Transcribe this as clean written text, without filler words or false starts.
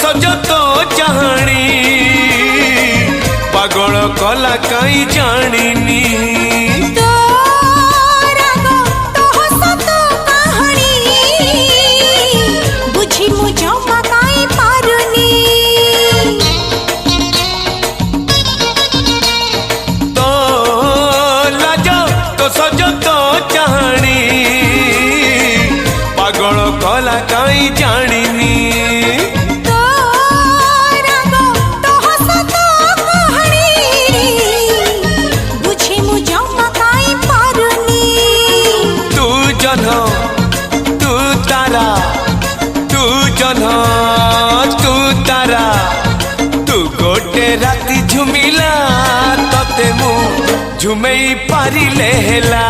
सज तो चाहणी पागल कला कहीं जानी कला कहीं जानी तू जन्ह तू तारा तू जन्ह तू तारा तू गोटे राति झुमिला तते मु झुमई पारिले हेला।